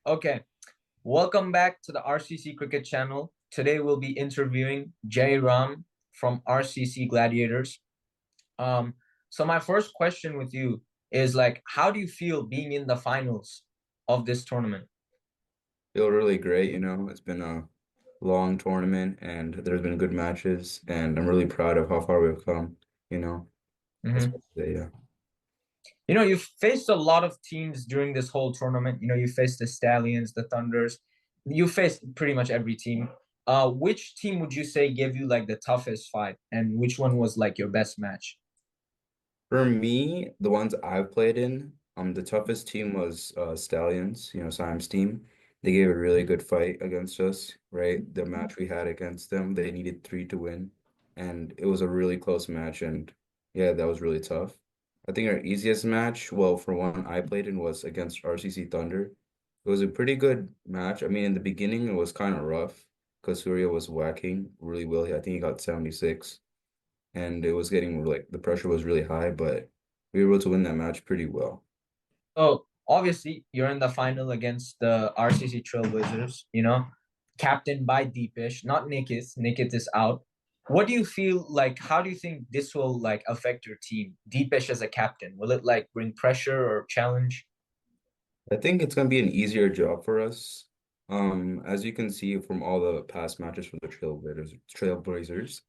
Okay, welcome back to the RCC Cricket Channel. Today we'll be interviewing Jairam from RCC Gladiators. So my first question with you is like, how do you feel being in the finals of this tournament? Feel really great, It's been a long tournament and there's been good matches and I'm really proud of how far we've come, you know. That's Mhm. what I say, yeah. You've faced a lot of teams during this whole tournament. You faced the Stallions, the Thunders. You faced pretty much every team. Which team would you say gave you like the toughest fight, and which one was like your best match? For me, the ones I've played in, the toughest team was Stallions, Siam's team. They gave a really good fight against us, right? The match we had against them, they needed three to win. And it was a really close match, and yeah, that was really tough. I think our easiest match, well, for one I played in was against RCC Thunder. It was a pretty good match. I mean, in the beginning it was kind of rough because Surya was whacking really well. I think he got 76 and it was getting like the pressure was really high, but we were able to win that match pretty well. So obviously you're in the final against the RCC Trailblazers, captained by Deepish, not Nikith. Nikith is out. What do you feel like? How do you think this will like affect your team? Deepish as a captain, will it like bring pressure or challenge? I think it's going to be an easier job for us. As you can see from all the past matches for the Trailblazers,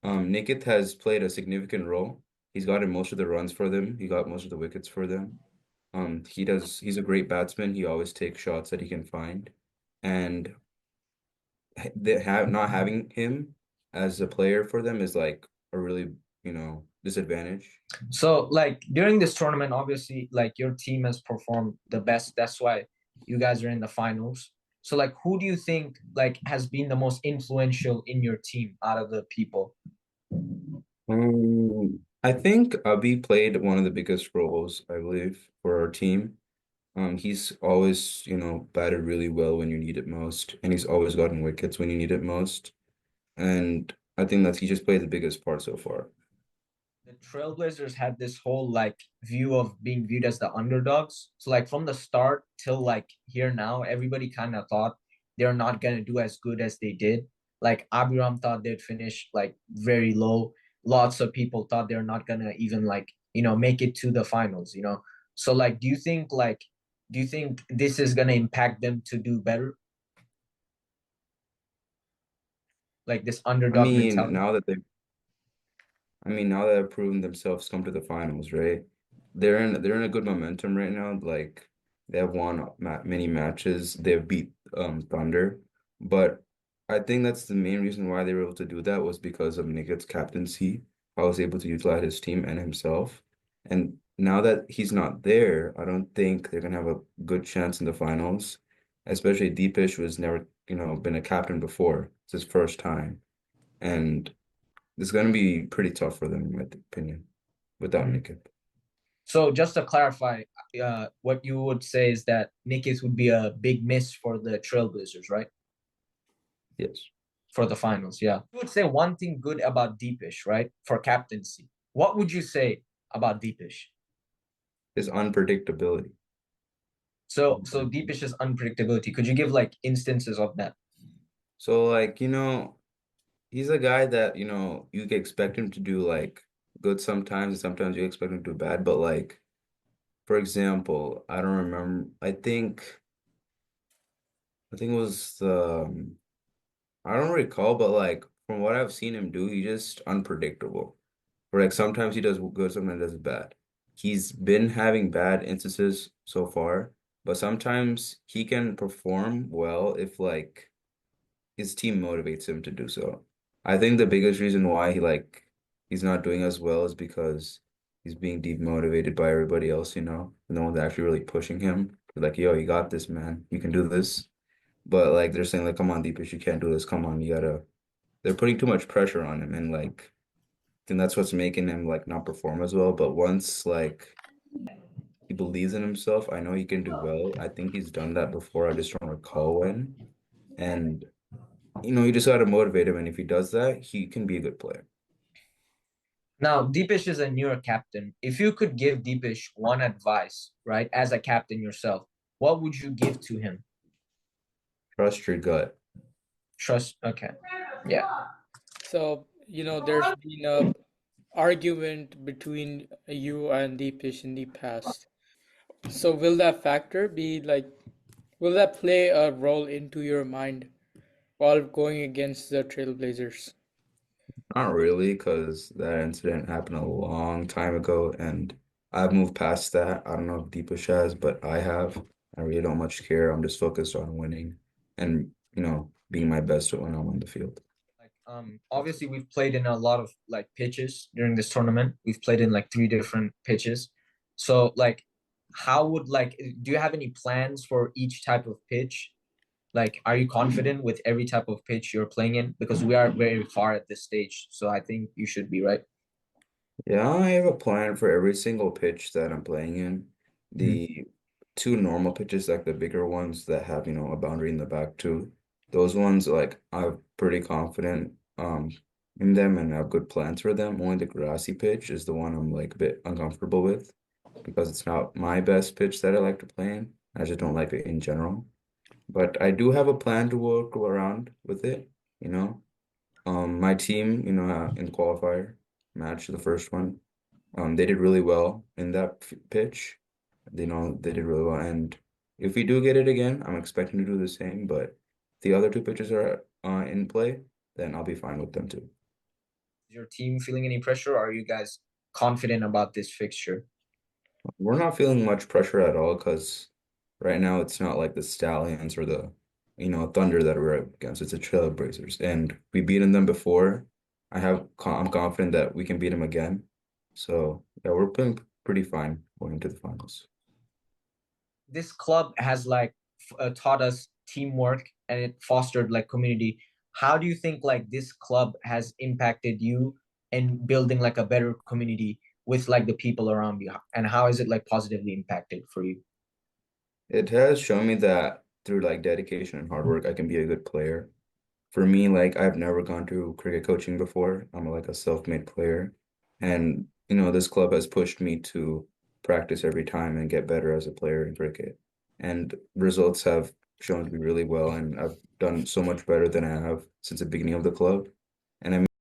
Nikith has played a significant role. He's gotten most of the runs for them. He got most of the wickets for them. He's a great batsman. He always takes shots that he can find. And they have not having him as a player for them is like a really, disadvantage. So like during this tournament, obviously like your team has performed the best. That's why you guys are in the finals. So like who do you think like has been the most influential in your team out of the people? I think Abhi played one of the biggest roles, I believe, for our team. He's always, batted really well when you need it most, and he's always gotten wickets when you need it most. And I think that he just played the biggest part so far. The Trailblazers had this whole like view of being viewed as the underdogs. So like from the start till like here now, everybody kind of thought they're not gonna do as good as they did. Like Abiram thought they'd finish like very low. Lots of people thought they're not gonna even like, make it to the finals. So like do you think this is gonna impact them to do better? Like this I underdog mean, mentality? now that they I mean, now that they've proven themselves come to the finals, right? They're in a good momentum right now. Like they have won ma many matches. They've beat Thunder, but I think that's the main reason why they were able to do that was because of Nick's captaincy. I was able to utilize his team and himself. And now that he's not there, I don't think they're gonna have a good chance in the finals. Especially Deepish was never, been a captain before. It's his first time. And it's going to be pretty tough for them, in my opinion, without Mhm. Nickett. So just to clarify, what you would say is that Nikis would be a big miss for the Trailblazers, right? Yes. For the finals, yeah. You would say one thing good about Deepish, right? For captaincy. What would you say about Deepish? His unpredictability. So Deepish's unpredictability. Could you give like instances of that? So, like, he's a guy that, you can expect him to do like good sometimes, and sometimes you expect him to do bad. But, like, for example, I don't remember. I think it was I don't recall, but like from what I've seen him do, he's just unpredictable. Where like sometimes he does good, sometimes he does bad. He's been having bad instances so far, but sometimes he can perform well if like his team motivates him to do so. I think the biggest reason why he's not doing as well is because he's being demotivated by everybody else, no one's actually really pushing him. Like, yo, you got this, man. You can do this. But like they're saying like, come on, Deepish, you can't do this. Come on, you gotta. They're putting too much pressure on him, and like, I think that's what's making him like not perform as well. But once like he believes in himself, I know he can do well. I think he's done that before. I just don't recall when. And you just gotta motivate him, and if he does that, he can be a good player. Now, Deepish is a newer captain. If you could give Deepish one advice, right, as a captain yourself, what would you give to him? Trust your gut. Trust. Okay. Yeah. So, there's been a argument between you and Deepish in the past. So will that factor be like, will that play a role into your mind while going against the Trailblazers? Not really, because that incident happened a long time ago, and I've moved past that. I don't know if Deepish has, but I have. I really don't much care. I'm just focused on winning and, being my best when I'm on the field. Like obviously we've played in a lot of like pitches during this tournament. We've played in like three different pitches. So like how would like do you have any plans for each type of pitch? Like are you confident with every type of pitch you're playing in? Because we are very far at this stage. So I think you should be right. Yeah, I have a plan for every single pitch that I'm playing in. Mhm. The two normal pitches, like the bigger ones that have, a boundary in the back too. Those ones, like, I'm pretty confident in them and have good plans for them. Only the grassy pitch is the one I'm like a bit uncomfortable with because it's not my best pitch that I like to play in. I just don't like it in general. But I do have a plan to work around with it, you know. My team, in qualifier match, the first one. They did really well in that pitch. They did really well. And if we do get it again, I'm expecting to do the same. But if the other two pitches are in play, then I'll be fine with them too. Is your team feeling any pressure? Or are you guys confident about this fixture? We're not feeling much pressure at all because right now it's not like the Stallions or the, Thunder that we're up against. It's the Trailblazers, and we beaten them before. I'm confident that we can beat them again. So yeah, we're playing pretty fine going into the finals. This club has like taught us teamwork and it fostered like community. How do you think like this club has impacted you in building like a better community with like the people around you, and how is it like positively impacted for you? It has shown me that through like dedication and hard work, I can be a good player. For me, like I've never gone to cricket coaching before. I'm like a self-made player. And, this club has pushed me to practice every time and get better as a player in cricket. And results have shown to be really well, and I've done so much better than I have since the beginning of the club. And I'm